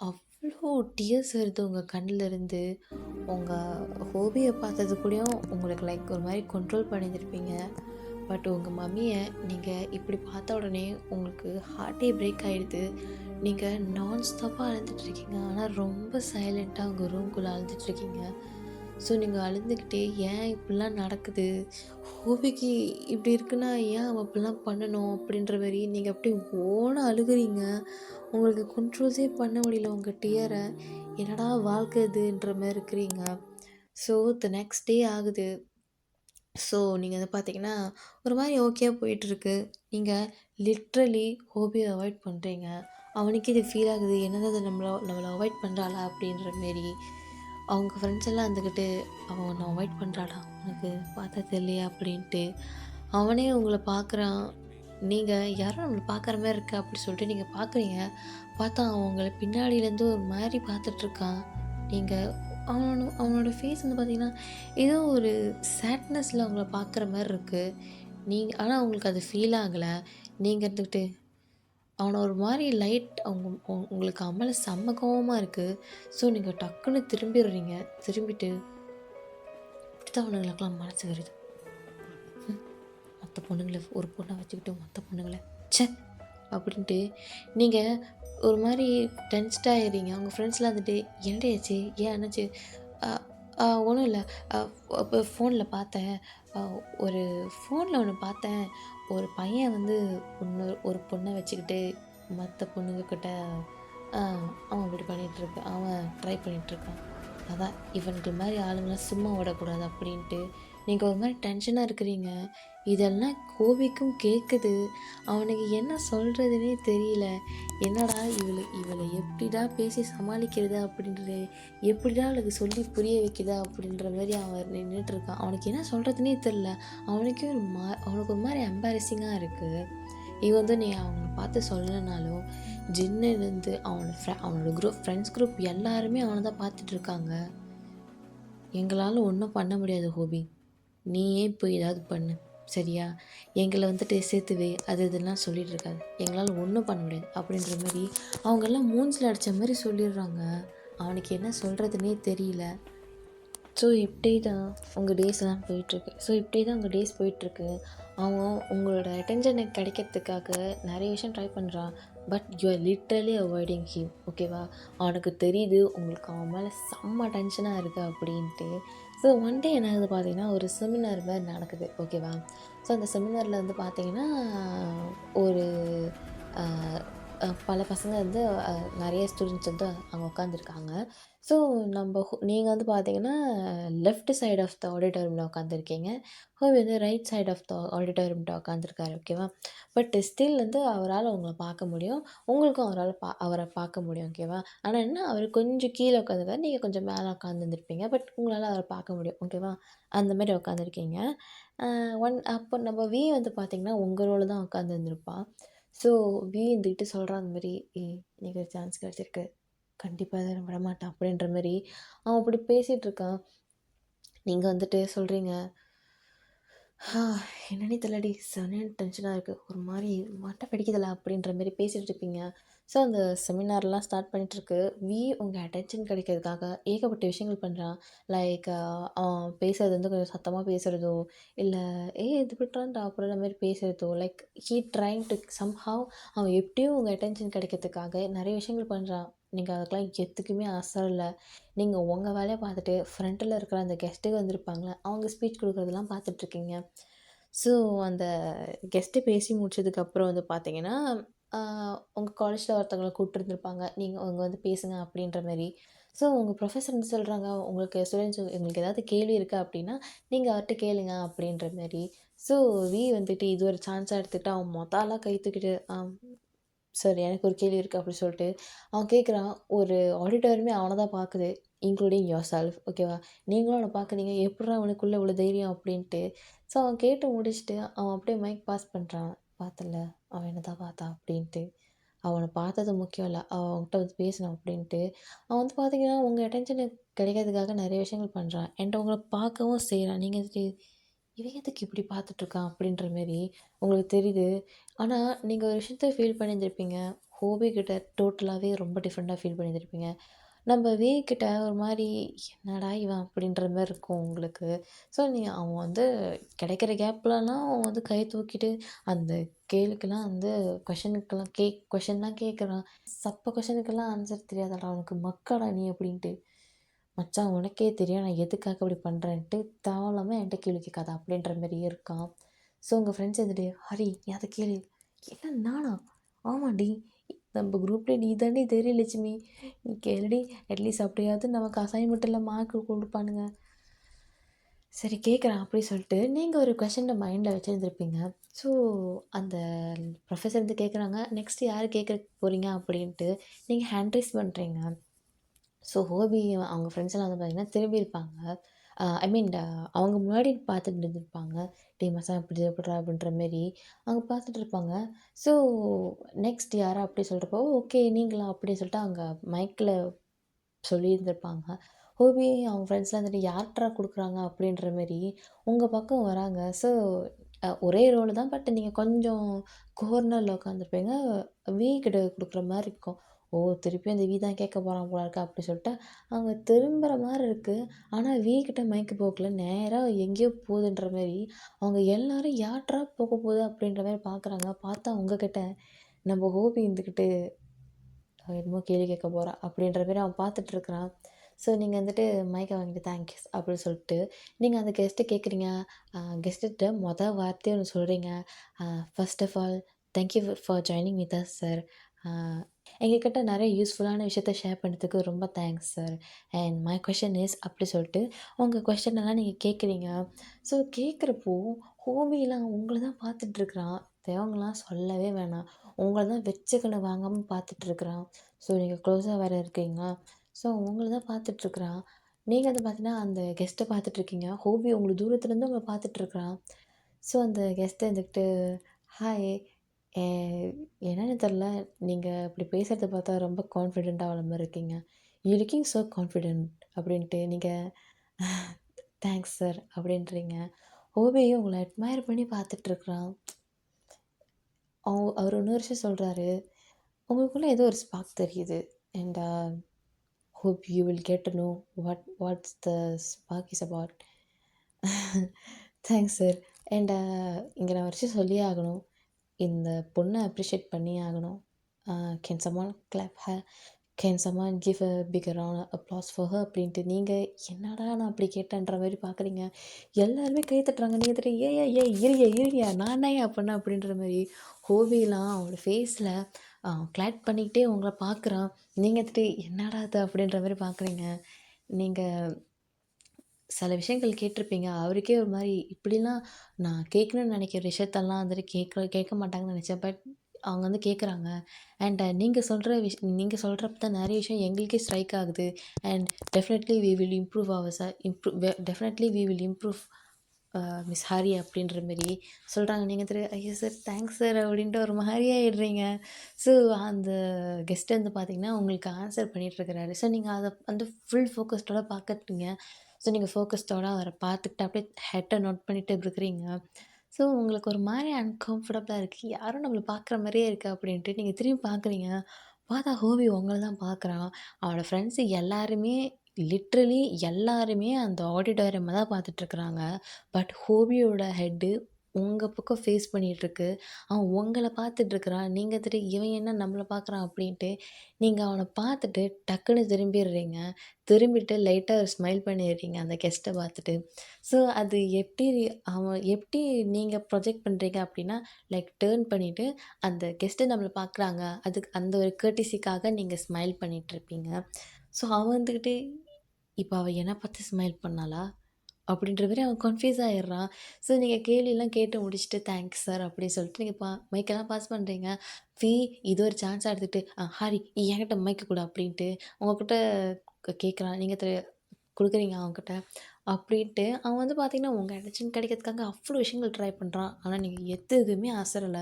அவ்ளோ டியர்ஸ் வருது உங்க கண்லருந்து. உங்க ஹோபிய பார்த்தது கூடயும் உங்களுக்கு லைக் ஒரு மாரி கண்ட்ரோல் பண்ணியிருந்திருப்பீங்க. பட் உங்க மம்மிய நீங்க இப்படி பார்த்த உடனே உங்களுக்கு ஹார்ட்டே பிரேக் ஆயிடுது. நீங்க நான் ஸ்டாப்பா அழுதுட்ருக்கீங்க. ஆனா ரொம்ப சைலண்ட்டா உங்க ரூம்குள்ள அழுதுட்ருக்கீங்க. ஸோ நீங்க அழுதுகிட்டே ஏன் இப்படிலாம் நடக்குது? ஹோபிக்கு இப்படி இருக்குன்னா ஏன் அவன் இப்படிலாம் பண்ணணும்? அப்படின்ற மாரி நீங்க அப்படியே ஓன்னு அழுகுறீங்க. உங்களுக்கு கண்ட்ரோல்ஸே பண்ண முடியல உங்க டியர. என்னடா வாழ்க்கை இதுன்ற மாரி இருக்கிறீங்க. ஸோ த நெக்ஸ்ட் டே ஆகுது. ஸோ நீங்க வந்து பார்த்தீங்கன்னா, ஒரு மாரி ஓகேவா போயிட்டுருக்கு. நீங்க லிட்ரலி ஹோபிய அவாய்ட் பண்றீங்க. அவனுக்கே இது ஃபீல் ஆகுது. என்னது அது நம்மள அவாய்ட் பண்றாளா? அப்படின்ற மாரி. அவங்க ஃப்ரெண்ட்ஸ் எல்லாம் இருந்துக்கிட்டு, "அவ உன்ன அவாய்ட் பண்றாடா, உனக்கு பார்த்தா தெரியலையா?" அப்படின்ட்டு. அவனே உங்கள பார்க்குறான். நீங்க யாரோ நம்மள பார்க்குற மாரி இருக்கு அப்படி சொல்லிட்டு நீங்க பார்க்குறீங்க. பார்த்தா அவன் உங்கள பின்னாடியிலேருந்து ஒரு மாரி பார்த்துட்ருக்கான். நீங்க அவனோட ஃபேஸ் வந்து பார்த்தீங்கன்னா, ஏதோ ஒரு சேட்னஸ்ல உங்கள பார்க்குற மாரி இருக்கு. ஆனா உங்களுக்கு அது ஃபீல் ஆகல. நீங்க இருந்துக்கிட்டு அவன ஒரு மாரி லைட் அவங்க உங்களுக்கு அவன் மேல செம்ம கோவமா இருக்கு. ஸோ நீங்க டக்குன்னு திரும்பிடுறீங்க. திரும்பிட்டு இப்படித்தான் அவனுங்களுக்கெல்லாம் மனசு வருது. மத்த பொண்ணுங்கள ஒரு பொண்ண வச்சுக்கிட்டு மத்த பொண்ணுங்கள ச்சே! அப்படின்ட்டு நீங்க ஒரு மாரி டென்ஸ்ட் ஆயிர்றீங்க. உங்க ஃப்ரெண்ட்ஸ்லாம் வந்துட்டு என்னடி ஆச்சு? ஏன் என்னாச்சு? அ அ ஒண்ணும் இல்ல. அ அப்ப ஃபோன்ல பார்த்தேன். அ ஒரு ஃபோன்ல ஒண்ணு பார்த்தேன். ஒரு பையன் வந்து ஒரு பொண்ண வச்சுக்கிட்டு மத்த பொண்ணுங்க கிட்ட அ அவன் இப்படி பண்ணிட்டுருக்கான். அவன் ட்ரை பண்ணிட்டுருக்கான். அதான் இவனுக்கு மாரி ஆளுங்கலாம் சும்மா விடக்கூடாது அப்படின்ட்டு, நீங்க ஒரு மாரி டென்ஷனா இருக்கிறீங்க. இதெல்லாம் கோபிக்கும் கேட்குது. அவனுக்கு என்ன சொல்றதுன்னே தெரியல. என்னடா இவள எப்படிடா பேசி சமாளிக்கிறது அப்படின்றது, எப்படிடா அவளுக்கு சொல்லி புரிய வைக்கிறதா அப்படின்ற மாரி அவன் நின்னுட்டுருக்கான். அவனுக்கு என்ன சொல்றதுன்னே தெரில. அவனுக்கு ஒரு மாரி எம்பாரஸிங்கா இருக்கு. இவன் வந்து நீ அவங்கள பார்த்து சொல்லலனாலும், ஜின்னுலேருந்து அவனோட ஃப்ரெண்ட்ஸ் குரூப் எல்லாருமே அவன தான் பார்த்துட்ருக்காங்க. எங்களால ஒண்ணும் பண்ண முடியாது ஹோபி. நீயே போய் ஏதாவது பண்ணு. சரியா? எங்கள வந்துட்டு சேர்த்து வை. அது இதுன்லாம் சொல்லிட்டு இருக்காத. எங்களால ஒண்ணும் பண்ண முடியாது. அப்படின்ற மாரி அவங்கெல்லாம் மூஞ்சில அடிச்ச மாரி சொல்லிடுறாங்க. அவனுக்கு என்ன சொல்றதுன்னே தெரியல. ஸோ இப்படியே தான் உங்கள் டேஸ்லாம் போயிட்டுருக்கு. உங்கள் டேஸ் போயிட்டுருக்கு. அவன் உங்களோட அட்டென்ஷன் கிடைக்கிறதுக்காக நிறைய விஷயம் ட்ரை பண்ணுறான். But you are literally avoiding him. ஓகேவா? அவனுக்கு தெரியுது உங்களுக்கு அவன் மேலே செம்ம டென்ஷனாக இருக்குது அப்படின்ட்டு. ஸோ ஒன் டே என்ன ஆகுது பார்த்தீங்கன்னா, ஒரு செமினார் மாரி நடக்குது. ஓகேவா? ஸோ அந்த செமினாரில் வந்து பார்த்தீங்கன்னா, ஒரு அ பல பசங்க வந்து நிறைய ஸ்டூடெண்ட்ஸ் வந்து அங்கே உட்காந்துருக்காங்க. ஸோ நீங்க வந்து பார்த்தீங்கன்னா, லெஃப்ட் சைட் ஆஃப் த ஆடிட்டோரியம்ல உட்காந்துருக்கீங்க. ஹோவி வந்து ரைட் சைட் ஆஃப் த ஆடிட்டோரியம்ல உட்காந்துருக்காரு. ஓகேவா? பட் ஸ்டில் வந்து அவரால உங்கள பார்க்க முடியும். உங்களுக்கும் அவர பார்க்க முடியும். ஓகேவா? ஆனா என்ன அவரு கொஞ்சம் கீழ உட்காந்துருக்காரு. நீங்க கொஞ்சம் மேல உட்காந்துருந்துருப்பீங்க. பட் உங்களால அவர பார்க்க முடியும். ஓகேவா? அந்த மாரி உட்காந்துருக்கீங்க. அ அப்போ நம்ம வி வந்து பார்த்தீங்கன்னா, உங்க ரோல தான் உட்காந்துருந்துருப்பா. ஸோ வி இருந்துகிட்டு சொல்றான் அந்த மாரி, "ஏய்! இன்னைக்கு ஒரு சான்ஸ் கிடைச்சிருக்கு. கண்டிப்பா இத விடமாட்டான்." அப்படின்ற மாரி அவன் அப்படி பேசிட்டு இருக்கான். நீங்க வந்துட்டு சொல்றீங்க, என்னன்னே தெரியலடி சரியான டென்ஷனா இருக்கு. ஒரு மாரி மண்டை வெடிக்குதுல அப்படின்ற மாரி பேசிட்டு இருப்பீங்க. ஸோ அந்த செமினார்லாம் ஸ்டார்ட் பண்ணிட்டுருக்கு. உங்க அட்டென்ஷன் கிடைக்கிறதுக்காக ஏகப்பட்ட விஷயங்கள் பண்றான். லைக் அவன் பேசுறது வந்து கொஞ்சம் சத்தமா பேசுறதோ, இல்ல "ஏய் இது விட்றான்டா" அப்படின்ற மாரி பேசுறதோ, லைக் ட்ரைங் டு சம்ஹவ் அவன் எப்படியும் உங்க அட்டென்ஷன் கிடைக்கிறதுக்காக நெறைய விஷயங்கள் பண்றான். நீங்க அதுக்கெல்லாம் எதுக்குமே அசரல. நீங்க உங்க வேலைய பார்த்துட்டு ஃப்ரண்ட்ல இருக்கிற அந்த கெஸ்ட்டுங்க வந்திருப்பாங்கல்ல, அவங்க ஸ்பீச் குடுக்குறதெல்லாம் பார்த்துட்ருக்கீங்க. ஸோ அந்த கெஸ்ட்டு பேசி முடிச்சதுக்கப்புறம் வந்து பார்த்தீங்கன்னா, ஆ உங்க காலேஜ்ல ஒருத்தவங்கள கூப்பிட்டுருந்துருப்பாங்க. அவங்க வந்து பேசுங்க அப்படின்ற மாரி. ஸோ உங்க ப்ரொஃபசர் வந்து சொல்றாங்க, உங்களுக்கு ஸ்டூடெண்ட்ஸ் உங்களுக்கு ஏதாவது கேள்வி இருக்கு அப்படின்னா, நீங்க அவர்ட்ட கேளுங்க அப்படின்ற மாரி. ஸோ வந்துட்டு இது ஒரு சான்ஸா எடுத்துக்கிட்டு அவன் ஆளா கை தூக்கிட்டு, சார் எனக்கு ஒரு கேள்வி இருக்கு அப்படி சொல்லிட்டு அவன் கேட்குறான். ஒரு ஆடிட்டோரியமே அவன தான் பார்க்குது. இன்க்ளூடிங் யுவர் செல்ஃப் ஓகேவா? நீங்களும் அவன பார்க்குறீங்க, எப்புட்றா அவனுக்குள்ள இவ்வளோ தைரியம் அப்படின்ட்டு. ஸோ அவன் கேட்டு முடிச்சுட்டு அவன் அப்படியே மைக் பாஸ் பண்றான். "பார்த்தல்ல, அவன் என்ன தான் பார்த்தான்" அப்படின்ட்டு. அவன பார்த்தது முக்கியம் இல்ல. அவன் உன்கிட்ட வந்து பேசினான் அப்படின்ட்டு. அவன் வந்து பார்த்தீங்கன்னா, உங்க அட்டென்ஷன கிடைக்கிறதுக்காக நெறைய விஷயங்கள் பண்றான். அண்ட் உங்கள பார்க்கவும் செய்றான். நீங்க வந்துட்டு, "இவன் எதுக்கு இப்படி பார்த்துட்டுருக்கான்?" அப்படின்ற மாரி உங்களுக்கு தெரியுது. ஆனா, நீங்க ஒரு விஷயத்த ஃபீல் பண்ணியிருந்திருப்பீங்க. ஹோபி கிட்ட டோட்டலாவே ரொம்ப டிஃப்ரெண்ட்டா ஃபீல் பண்ணியிருந்திருப்பீங்க. நம்ம வி கிட்ட ஒரு மாரி, "என்னடா இவன்?" அப்படின்ற மாரி இருக்கும் உங்களுக்கு. ஸோ, அவன் வந்து கிடைக்கிற கேப்லலாம் அவன் வந்து கை தூக்கிட்டு, அந்த கேலுக்கெல்லாம் வந்து கொஷின்லாம் கேட்குறான். சப்ப கொஷனுக்கெல்லாம் ஆன்சர் தெரியாதாடா உனக்கு? மக்காடா நீ அப்படின்ட்டு. மச்சான் உனக்கே தெரியும் நான் எதுக்காக அப்படி பண்றேன்ட்டு, தேவையில்லாம என்ட்ட கேள்வி கேட்காத அப்படின்ற மாரி இருக்கான். ஸோ உங்க ஃப்ரெண்ட்ஸ் வந்துட்டு, "ஹரி நீ அத கேளு." "என்ன நானா?" "ஆமாண்டி. நம்ம குரூப்ல நீ தாண்டி தைரியலட்சுமி. நீ கேளுடி. அட்லீஸ்ட் அப்படியாவது நமக்கு அசைன்மெண்ட்ல மார்க் குடுப்பானுங்க." சரி கேட்குறேன் அப்படி சொல்லிட்டு, நீங்க ஒரு கொஸ்டின மைண்ட்ல வச்சிருந்திருப்பீங்க. ஸோ அந்த ப்ரொஃபசர் வந்து கேட்குறாங்க, "நெக்ஸ்ட் யார் கேட்கறக்கு போறீங்க?" அப்படின்ட்டு. நீங்க ஹேண்ட் ரைஸ் பண்றீங்க. ஸோ ஹோபி அவங்க ஃப்ரெண்ட்ஸ்லாம் வந்து பார்த்தீங்கன்னா திரும்பியிருப்பாங்க. ஐ மீன் அவங்க முன்னாடி பார்த்துட்டு இருந்திருப்பாங்க. "டேய் மச்சான் இப்படி எப்புட்றா?" அப்படின்ற மாரி அவங்க பார்த்துட்டு இருப்பாங்க. ஸோ நெக்ஸ்ட் யாரா அப்படி சொல்றப்போ, "ஓகே நீங்களா?" அப்படின்னு சொல்லிட்டு அவங்க மைக்ல சொல்லியிருந்திருப்பாங்க. ஹோபி அவங்க ஃப்ரெண்ட்ஸ்லாம் வந்துட்டு யார்ட்றா குடுக்குறாங்க அப்படின்ற மாரி உங்க பக்கம் வராங்க. ஸோ ஒரே ரோல் தான். பட் நீங்க கொஞ்சம் கோர்னர்ல உட்காந்துருப்பீங்க. வி கிட்ட குடுக்குற மாரி இருக்கும். ஓ! திருப்பியும் அந்த வி தான் கேட்க போறான் போல இருக்கு அப்படி சொல்லிட்டு அவங்க திரும்புற மாரி இருக்கு. ஆனா வி கிட்ட மைக் போகல. நேரா எங்கேயோ போகுதுன்ற மாரி அவங்க எல்லாரும் யார்ட்றா போக போகுது அப்படின்ற மாரி பார்க்குறாங்க. பார்த்தா உங்ககிட்ட நம்ம ஹோபி இருந்துகிட்டு அவ என்னமோ கேள்வி கேட்க போறா! அப்படின்ற மாரி அவன் பார்த்துட்டுருக்கிறான். ஸோ நீங்க வந்துட்டு மைக்க வாங்கிட்டு தேங்க்ஸ் அப்படின்னு சொல்லிட்டு, நீங்க அந்த கெஸ்ட்ட கேட்குறீங்க. கெஸ்ட்டுட்ட வார்த்தையே ஒண்ணு சொல்றீங்க. First of all thank you for joining with us sir. அ எங்ககிட்ட நெறைய யூஸ்ஃபுல்லான விஷயத்த ஷேர் பண்ணதுக்கு ரொம்ப thanks sir. And my question is அப்படி சொல்லிட்டு, உங்க கொஸ்டின் எல்லாம் நீங்க கேட்குறீங்க. ஸோ கேட்குறப்போ, ஹோமிலாம் உங்கள தான் பார்த்துட்டுருக்கிறான். தேவங்கலாம் சொல்லவே வேணாம். உங்கள தான் வச்சுக்கின்னு வாங்காம பார்த்துட்டுருக்குறான். ஸோ நீங்க க்ளோஸா வேற இருக்கீங்களா? ஸோ உங்கள தான் பார்த்துட்டுருக்குறான். நீங்க வந்து பார்த்தீங்கன்னா, அந்த கெஸ்ட்ட பார்த்துட்டுருக்கீங்க. ஹோபி உங்கள தூரத்துலேருந்து உங்கள பார்த்துட்டுருக்குறான். ஸோ அந்த கெஸ்ட் இருந்துக்கிட்டு, "ஹாய் எ என்னன்னு தெரியல. நீங்க இப்படி பேசுறத பார்த்தா ரொம்ப கான்ஃபிடென்ட்டா ஆவுற மாரி இருக்கீங்க. யூ லுக்கிங் சோ கான்ஃபிடென்ட்" அப்படின்ட்டு நீங்க "தேங்க்ஸ் சார்" அப்படின்றீங்க. ஹோபியும் உங்கள அட்மையர் பண்ணி பார்த்துட்டுருக்குறான். அவர் இன்னொரு விஷயம் சொல்றாரு. உங்களுக்குள்ள ஏதோ ஒரு ஸ்பார்க் தெரியுது. And hope you will get to know what's the spark is about. Thanks sir. And இங்க நான் ஒரு விஷயம் சொல்லியே ஆகணும். இந்த பொண்ண அப்ரிஷியேட் பண்ணியே ஆகணும். Can someone clap her? Can someone give a big round applause for her? அப்படின்ட்டு நீங்க என்னடா நான் அப்படி கேட்டேன்ற மாரி பார்க்குறீங்க. எல்லாருமே கை தட்டுறாங்க. நீங்க தட்டுறீங்க. "ஏய் ஏய் ஏய் இருயா இருயா நான் என்னய்யா பண்ணேன்?" அப்படின்ற மாரி ஹோபிலாம் அவனோட ஃபேஸில கிளாப் பண்ணிக்கிட்டே உங்கள பார்க்குறான். நீங்க வந்துட்டு "என்னடா இது?" அப்படின்ற மாரி பார்க்குறீங்க. நீங்க சில விஷயங்கள் கேட்டிருப்பீங்க. அவருக்கே ஒரு மாரி இப்படிலாம் நான் கேட்கணும்னு நெனைக்கிற விஷயத்தெல்லாம் வந்துட்டு கேட்க மாட்டாங்கன்னு நெனச்சேன். பட் அவங்க வந்து கேட்குறாங்க. அண்ட் நீங்க சொல்றப்ப தான் நெறைய விஷயம் எங்களுக்கே ஸ்ட்ரைக் ஆகுது. And definitely we will improve our செ improve definitely we will improve miss Harry அப்படின்ற மாரி சொல்றாங்க. நீங்க வந்துட்டு ஐயோ சார் தேங்க்ஸ் சார் அப்படின்ட்டு ஒரு மாரி ஆயிடுறீங்க. ஸோ அந்த கெஸ்ட் வந்து பார்த்தீங்கன்னா, உங்களுக்கு ஆன்சர் பண்ணிட்டுருக்கிறாரு. ஸோ நீங்க அத வந்து ஃபுல் ஃபோக்கஸ்டோட பார்த்துட்டீங்க. ஸோ நீங்க ஃபோக்கஸ்டோட அவர பார்த்துக்கிட்டு அப்படியே ஹெட்ட நோட் பண்ணிட்டு இருக்கிறீங்க. ஸோ உங்களுக்கு ஒரு மாரி அன்கம்ஃபர்டபுளா இருக்கு. யாரோ நம்மள பார்க்குற மாரியே இருக்கு அப்படின்ட்டு நீங்க திரும்பி பார்க்குறீங்க. பார்த்தா ஹோவி உங்கள தான் பார்க்குறான். அவனோட ஃப்ரெண்ட்ஸ் எல்லாருமே லிட்ரலி எல்லாருமே அந்த ஆடிட்டோரியம்ம தான் பார்த்துட்டுருக்குறாங்க. பட் ஹோபியோட ஹெட்டு உங்க பக்கம் ஃபேஸ் பண்ணிட்டுருக்கு. அவன் உங்கள பார்த்துட்டுருக்குறான். நீங்க வந்துட்டு இவன் என்ன நம்மள பார்க்குறான் அப்படின்ட்டு, நீங்க அவன பார்த்துட்டு டக்குனு திரும்பிர்றீங்க. திரும்பிட்டு லைட்டா ஒரு ஸ்மைல் பண்ணிடுறீங்க அந்த கெஸ்ட்ட பார்த்துட்டு. ஸோ அது அவன் எப்படி நீங்க ப்ரொஜெக்ட் பண்றீங்க அப்படின்னா, லைக் டர்ன் பண்ணிட்டு அந்த கெஸ்ட்டு நம்மள பார்க்குறாங்க. அதுக்கு அந்த ஒரு கர்ட்டஸிக்காக நீங்க ஸ்மைல் பண்ணிட்டுருப்பீங்க. ஸோ அவன் வந்துக்கிட்டு, "இப்ப அவ என்ன பார்த்து ஸ்மைல் பண்ணாளா?" அப்படின்ற மாரி அவன் கன்ஃப்யூஸ் ஆயிடுறான். ஸோ நீங்க கேள்விலாம் கேட்டு முடிச்சுட்டு, "தேங்க்ஸ் சார்" அப்படின்னு சொல்லிட்டு நீங்க மைக்கெல்லாம் பாஸ் பண்றீங்க. இது ஒரு சான்ஸா எடுத்துட்டு, ஹாரி என்கிட்ட மைக்க குடு" அப்படின்ட்டு உங்ககிட்ட கேட்குறான், நீங்கள் குடுக்குறீங்க அவன்கிட்ட. அப்படின்ட்டு அவன் வந்து பார்த்தீங்கன்னா, உங்க அட்டென்ஷன் கிடைக்கிறதுக்காக அவ்வளோ விஷயங்கள் ட்ரை பண்றான். ஆனா நீங்க எதுக்குமே அசரல.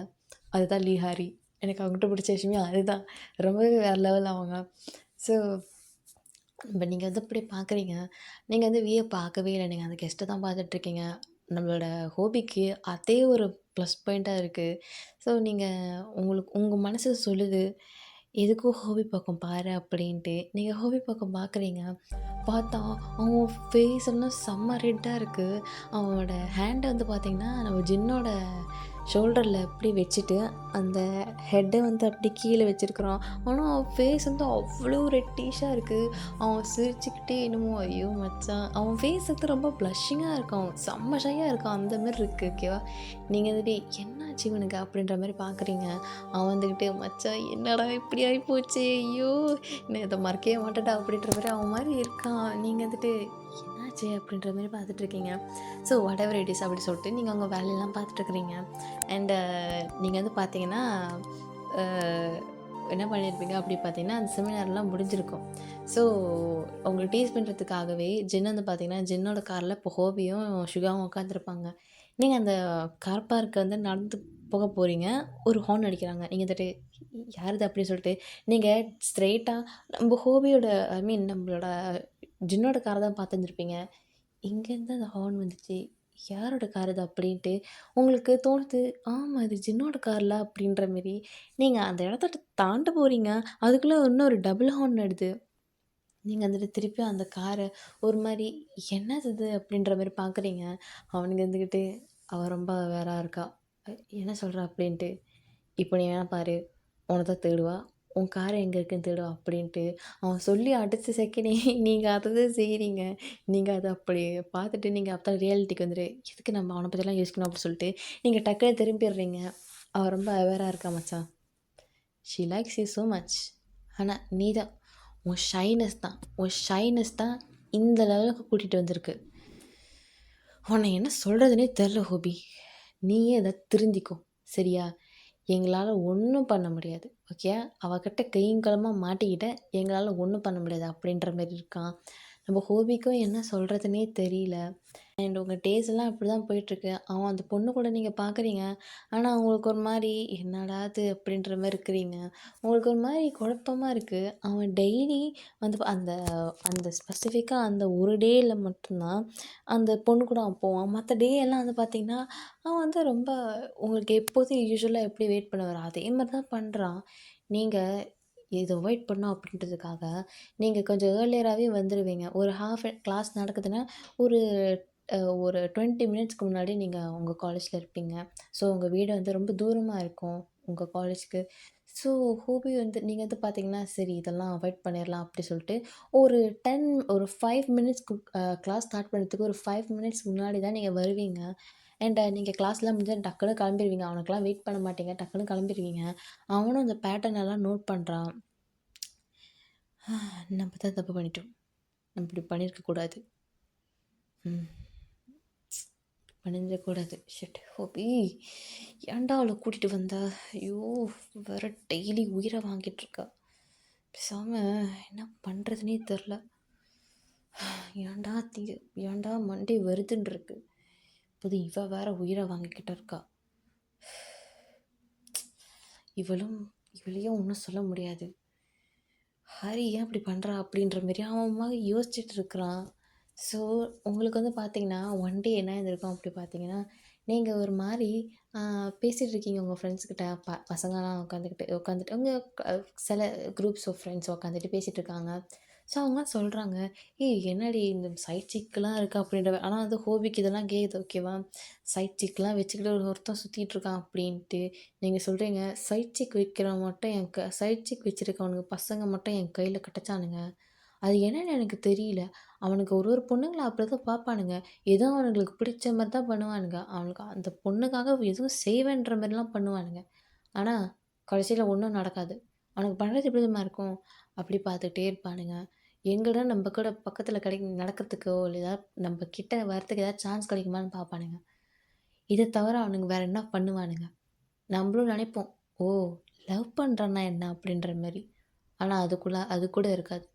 அதுதான் லீஹாரி. எனக்கு அவன்கிட்ட பிடிச்ச விஷயமே அதுதான். ரொம்பவே வேற லெவல் அவங்க. ஸோ இப்ப நீங்க வந்து இப்படி பார்க்குறீங்க. நீங்க வந்து பார்க்கவே இல்ல. நீங்க அந்த கெஸ்ட்ட தான் பார்த்துட்ருக்கீங்க. நம்மளோட ஹாபிக்கு அதே ஒரு ப்ளஸ் பாயிண்ட்டா இருக்கு. ஸோ நீங்க உங்களுக்கு உங்க மனசு சொல்லுது, "எதுக்கும் ஹாபி பக்கம் பாரு" அப்படின்ட்டு. நீங்க ஹாபி பக்கம் பார்க்குறீங்க. பார்த்தா அவன் ஃபேஸ் எல்லாம் செம்ம ரெட்டா இருக்கு. அவனோட ஹேண்ட வந்து பார்த்தீங்கன்னா, நம்ம ஜின்னோட ஷோல்டர்ல அப்படி வச்சுட்டு, அந்த ஹெட்ட வந்து அப்படி கீழ வச்சிருக்கிறான். ஆனா, அவன் ஃபேஸ் வந்து அவ்ளோ ரெட்டிஷா இருக்கு. அவன் சிரிச்சுக்கிட்டே என்னமோ ஐயோ! மச்சான் அவன் ஃபேஸ் வந்து ரொம்ப ப்ளஷிங்கா இருக்கான். செம்ம ஷையா இருக்கான். அந்த மாரி இருக்கு. ஓகேவா? நீங்க வந்துட்டு என்னாச்சு இவனுக்கு? அப்படின்ற மாரி பார்க்குறீங்க. அவன் வந்துக்கிட்டு மச்சான் என்னடா இப்படி ஆயிப்போச்சே! ஐயோ! நான் இத மறக்கவே மாட்டேன்டா அப்படின்ற மாரி அவன் மாரி இருக்கான். நீங்க வந்துட்டு என்னாச்சு? அப்படின்ற மாரி பார்த்துட்ருக்கீங்க. So what ever it is அப்படி சொல்லிட்டு நீங்க உங்க வேலையெல்லாம் பார்த்துட்ருக்கிறீங்க. அண்டு நீங்க வந்து பார்த்தீங்கன்னா, அ என்ன பண்ணியிருப்பீங்க அப்படி பார்த்தீங்கன்னா, அந்த செமினார்லாம் முடிஞ்சிருக்கும். ஸோ உங்கள டீஸ் பண்ணுறதுக்காகவே ஜின் வந்து பார்த்தீங்கன்னா, ஜின்னோட கார்ல இப்போ ஹோபியும், சுகாவும் உட்காந்துருப்பாங்க. நீங்க அந்த கார் பார்க் வந்து நடந்து போக போறீங்க. ஒரு ஹார்ன் அடிக்கிறாங்க. நீங்க வந்துட்டு யாருது அப்படின்னு சொல்லிட்டு, நீங்க ஸ்ட்ரெய்ட்டா நம்ம ஹோபியோட ஐ மீன் நம்மளோட ஜின்னோட கார தான் பார்த்துருந்துருப்பீங்க. இங்கேருந்து அந்த ஹார்ன் வந்துச்சு. யாரோட கார் இது அப்படின்ட்டு உங்களுக்கு தோணுது. ஆமா இது ஜின்னோட கார்ல அப்படின்ற மாரி. நீங்க அந்த இடத்த தாண்ட போறீங்க. அதுக்குள்ள இன்னொரு டபுள் ஹார்ன் அடிக்குது. நீங்க வந்துட்டு திருப்பி அந்த கார ஒரு மாரி என்னது இது அப்படின்ற மாரி பார்க்குறீங்க. அவனுங்க இருந்துக்கிட்டு அவ ரொம்ப வேறா இருக்கா. அ என்ன சொல்றா அப்படின்ட்டு. இப்போ நீ வேணா பாரு. உன்ன தான் தேடுவா. உன் கார் எங்க இருக்குன்னு தேடுவா அப்படின்ட்டு. அவன் சொல்லி அடுத்த செகண்டே நீங்க அத தான் செய்றீங்க. நீங்க அத அப்படி பார்த்துட்டு நீங்க அப்பதான் ரியாலிட்டிக்கு வந்துட்டு, எதுக்கு நம்ம அவன பத்திலாம் யோசிக்கணும் அப்படின்னு சொல்லிட்டு, நீங்க டக்குனு திரும்பிடுறீங்க. அவ ரொம்ப அவேரா இருக்கா மச்சான். She likes you so much. ஆனா நீ தான் உன் ஷைனஸ் தான் இந்த லெவலுக்கு கூட்டிட்டு வந்திருக்கு. உன்னை என்ன சொல்றதுன்னே தெரில ஹோபி. நீயே இத திருந்திக்கோ. சரியா? எங்களால ஒண்ணும் பண்ண முடியாது. ஓகே. அவகிட்ட கையும் களவுமா மாட்டிக்கிட்ட. எங்களால ஒண்ணும் பண்ண முடியாது அப்படின்ற மாரி இருக்கான். நம்ம ஹோபிக்கும் என்ன சொல்றதுன்னே தெரியல. அண்ட் உங்க டேஸ் எல்லாம் இப்படிதான் போயிட்டுருக்கு. அவன் அந்த பொண்ணு கூட நீங்க பார்க்குறீங்க. ஆனா, உங்களுக்கு ஒரு மாரி என்னடா இது அப்படின்ற மாரி இருக்கிறீங்க. உங்களுக்கு ஒரு மாரி குழப்பமா இருக்கு. அவன் டெய்லி வந்து அந்த அந்த ஸ்பெசிஃபிக்கா அந்த ஒரு டேல மட்டும் தான் அந்த பொண்ணு கூட அவன் போவான். மத்த டே எல்லாம் வந்து பார்த்தீங்கன்னா, அவன் வந்து ரொம்ப உங்களுக்கு எப்போதும் யூசுவலா எப்படி வெயிட் பண்ணுவாரோ, அதே மாரி தான் பண்றான். நீங்க இத அவாய்ட் பண்ணணும் அப்படின்றதுக்காக, நீங்க கொஞ்சம் ஏர்லியராவே வந்துருவீங்க. ஒரு கிளாஸ் நடக்குதுன்னா, ஒரு ஒரு 20 மினிட்ஸ்க்கு முன்னாடி நீங்க உங்க காலேஜ்ல இருப்பீங்க. ஸோ உங்க வீடு வந்து ரொம்ப தூரமா இருக்கும், உங்க காலேஜ்க்கு. ஸோ ஹோபி வந்து நீங்க வந்து பார்த்தீங்கன்னா, சரி இதெல்லாம் அவாய்ட் பண்ணிரலாம் அப்படி சொல்லிட்டு, ஒரு ஒரு 5 மினிட்ஸ்க்கு கிளாஸ் ஸ்டார்ட் பண்ணுறதுக்கு ஒரு 5 மினிட்ஸ் முன்னாடி தான் நீங்க வருவீங்க. அண்ட் நீங்க கிளாஸ்லாம் முடிஞ்சா டக்குனு கிளம்பிருவீங்க. அவனுக்கெல்லாம் வெயிட் பண்ண மாட்டீங்க. டக்குனு கிளம்பிருவீங்க. அவனும் அந்த பேட்டர்ன் எல்லாம் நோட் பண்றான். நம்ம தான் தப்பு பண்ணிட்டோம். நம்ம இப்படி பண்ணியிருக்க கூடாது. ம். பண்ணியிருந்துறக்கூடாது. ஷிட் ஹோபி ஏன்டா அவள கூட்டிட்டு வந்த? ஐயோ! வேற டெய்லி உயிர வாங்கிட்டுருக்கா. பேசாம என்ன பண்றதுன்னே தெரில. ஏன்டா ஏன்டா மண்டை வருதுன்னு இருக்கு. இப்போது இவ வேற உயிர வாங்கிக்கிட்டு இருக்கா. இவளையும் ஒண்ணும் சொல்ல முடியாது. ஹரி ஏன் இப்படி பண்றா? அப்படின்ற மாரி அவன் யோசிச்சுட்டு இருக்கிறான். ஸோ, உங்களுக்கு வந்து பார்த்தீங்கன்னா, ஒன் டே என்ன இருந்திருக்கும் அப்படி பார்த்தீங்கன்னா, நீங்க ஒரு மாரி பேசிட்டு இருக்கீங்க உங்க ஃப்ரெண்ட்ஸ் கிட்ட. பசங்கலாம் உட்காந்துட்டு உங்க சில குரூப்ஸ் ஆஃப் ஃப்ரெண்ட்ஸ் உட்காந்துட்டு பேசிட்டு இருக்காங்க. ஸோ, அவங்கலாம் சொல்றாங்க, "ஏய் என்னடி இந்த சைட் சிக்லாம் இருக்கா?" அப்படின்ற ஆனா வந்து ஹோபிக்கு இதெல்லாம் கேக்குது ஓகேவா? சைட் சிக்லாம் வச்சுக்கிட்டு ஒருத்தன் சுத்திட்டு இருக்கான் அப்படின்ட்டு. நீங்க சொல்றீங்க, "சைட் சிக் வைக்கிறவன் மட்டும் சைட் சிக் வச்சிருக்கவனுங்க பசங்க மட்டும் என் கையில கெடச்சானுங்க. அது என்னன்னு எனக்கு தெரியல. அவனுங்க ஒரு ஒரு பொண்ணுங்கள அப்படிதான் பார்ப்பானுங்க. ஏதோ அவனுங்களுக்கு பிடிச்ச மாரி தான் பண்ணுவானுங்க. அவனுக்கு அந்த பொண்ணுக்காக எதுவும் செய்வேன்ற மாரிலாம் பண்ணுவானுங்க. ஆனா, கடைசியில ஒண்ணும் நடக்காது. அவனுங்க பண்றது எப்படி தெரியுமா இருக்கும்? அப்படி பார்த்துட்டே இருப்பானுங்க. எங்கடா நம்ம கூட பக்கத்துல நடக்கிறதுக்கோ, இல்ல ஏதாவது நம்ம கிட்ட வரதுக்கு ஏதாவது சான்ஸ் கிடைக்குமான்னு பார்ப்பானுங்க. இத தவிர அவனுங்க வேற என்ன பண்ணுவானுங்க? நம்மளும் நெனைப்போம், "ஓ! லவ் பண்றான்னா என்ன?" அப்படின்ற மாரி. ஆனா, அது கூட இருக்காது.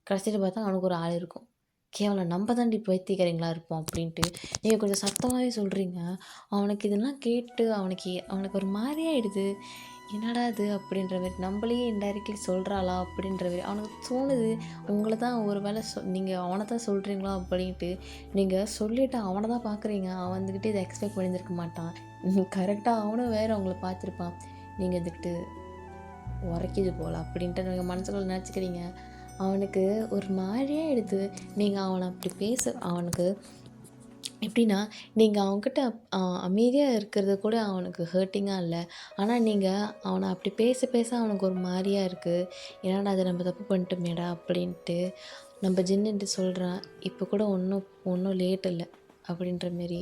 கடைசியில பார்த்தா அவனுக்கு ஒரு ஆள் இருக்கும். கேவலம் நம்ம தாண்டி பைத்தியக்காரங்களா இருப்போம் அப்படின்ட்டு நீங்கள் கொஞ்சம் சத்தமாகவே சொல்கிறீங்க. அவனுக்கு இதெல்லாம் கேட்டு அவனுக்கு ஒரு மாதிரியாயிடுது. என்னடா இது அப்படின்ற மாரி நம்மளையே இன்டைரக்ட்லி சொல்கிறாளா அப்படின்ற மாரி அவனுக்கு தோணுது. உங்களை தான் ஒரு வேளை நீங்கள் அவனை தான் சொல்கிறீங்களா அப்படின்ட்டு நீங்கள் சொல்லிவிட்டு அவனை தான் பார்க்குறீங்க. அவன் வந்துக்கிட்டு இதை எக்ஸ்பெக்ட் பண்ணியிருந்திருக்க மாட்டான். கரெக்டாக அவனும் வேறு அவங்கள பார்த்துருப்பான். நீங்கள் இதுக்கிட்டு உரைக்கிது போல் அப்படின்ட்டு நீங்கள் மனசுக்குள்ள நினச்சிக்கிறீங்க. அவனுக்கு ஒரு மாதிரியே எடுத்து நீங்கள் அவனை அப்படி அவனுக்கு எப்படின்னா நீங்கள் அவன்கிட்ட அமைதியாக இருக்கிறது கூட அவனுக்கு ஹர்ட்டிங்காக இல்லை. ஆனால் நீங்கள் அவனை அப்படி பேச அவனுக்கு ஒரு மாதிரியா இருக்குது. என்னடா அதை நம்ம தப்பு பண்ணிட்டோமேடா அப்படின்ட்டு நம்ம ஜின்னுட்டு சொல்கிறான். இப்போ கூட ஒன்றும் லேட் இல்லை அப்படின்ற மாரி.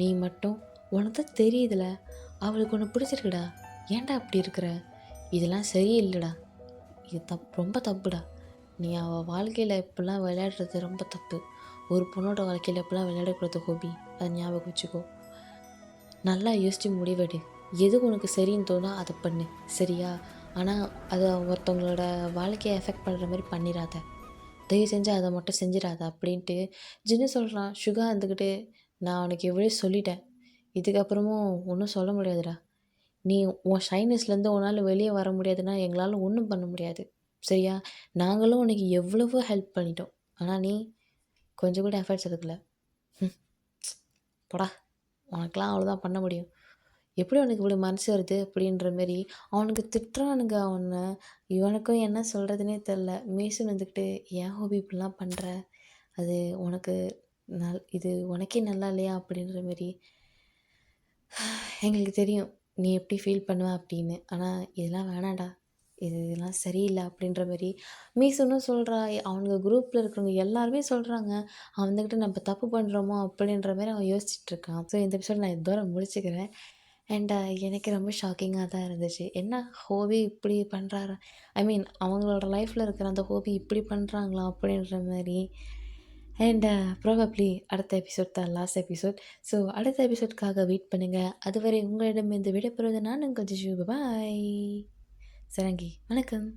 நீ மட்டும் உனக்கு தான் தெரியுதுல அவளுக்கு ஒன்று பிடிச்சிருக்குடா, ஏன்டா அப்படி இருக்கிற? இதெல்லாம் சரியில்லைடா, இது ரொம்ப தப்புடா. நீ அவள் வாழ்க்கையில் இப்படிலாம் விளையாடுறது ரொம்ப தப்பு. ஒரு பொண்ணோட வாழ்க்கையில் இப்படிலாம் விளையாடக்கூடாது ஹோபி, அதை ஞாபகம் வச்சுக்கோ. நல்லா யோசித்து முடிவெடு. எது உனக்கு சரின்னு தோணோ அதை பண்ணு, சரியா? ஆனால் அதை ஒருத்தவங்களோட வாழ்க்கையை எஃபெக்ட் பண்ணுற மாதிரி பண்ணிடாத. தயவு செஞ்சு அதை மட்டும் செஞ்சிடாத அப்படின்ட்டு ஜின்னு சொல்கிறான். சுகா இருந்துக்கிட்டு, நான் அவனுக்கு எவ்வளோ சொல்லிட்டேன், இதுக்கப்புறமும் ஒன்றும் சொல்ல முடியாதுடா. நீ உன் ஷைனஸ்லேருந்து உன்னால் வெளியே வர முடியாதுன்னா எங்களால் ஒன்றும் பண்ண முடியாது, சரியா? நாங்களும் உனக்கு எவ்வளவோ ஹெல்ப் பண்ணிட்டோம். ஆனால் நீ கொஞ்சம் கூட எஃபர்ட்ஸ் எடுக்கல. போடா, உனக்கெலாம் அவ்வளோதான் பண்ண முடியும். எப்படி அவனுக்கு இவ்வளோ மனசு வருது அப்படின்ற மாரி அவனுக்கு திட்டுறானுங்க அவனை. இவனுக்கும் என்ன சொல்கிறதுனே தெரில. மேசன் வந்துக்கிட்டு, ஏன் ஹோபி இப்படிலாம் பண்ணுற? அது உனக்கு இது உனக்கே நல்லா இல்லையா அப்படின்ற மாரி. எங்களுக்கு தெரியும் நீ எப்படி ஃபீல் பண்ணுவ அப்படின்னு. ஆனால் இதெல்லாம் வேணாண்டா, இதெல்லாம் சரியில்லை அப்படின்ற மாரி மீசுன்னும் சொல்கிறா. அவனுங்க குரூப்பில் இருக்கிறவங்க எல்லாருமே சொல்கிறாங்க. அவன் வந்துக்கிட்டு நம்ம தப்பு பண்ணுறோமோ அப்படின்ற மாரி அவன் யோசிச்சுட்ருக்கான். ஸோ இந்த எபிசோட் நான் இதோட முடிச்சுக்கிறேன். அண்ட் எனக்கு ரொம்ப ஷாக்கிங்காக தான் இருந்துச்சு. என்ன ஹோபி இப்படி பண்ணுறாரு, ஐ மீன் அவங்களோட லைஃப்பில் இருக்கிற அந்த ஹோபி இப்படி பண்ணுறாங்களா அப்படின்ற மாதிரி. அண்ட் ப்ராபப்ளி அடுத்த எபிசோட் தான் லாஸ்ட் எபிசோட். ஸோ அடுத்த எபிசோட்காக வெயிட் பண்ணுங்கள். அதுவரை உங்களிடம் இந்த விடைபெறுவது நான் உங்கள் ஜிஷு. பாய். சரங்கி, வணக்கம்.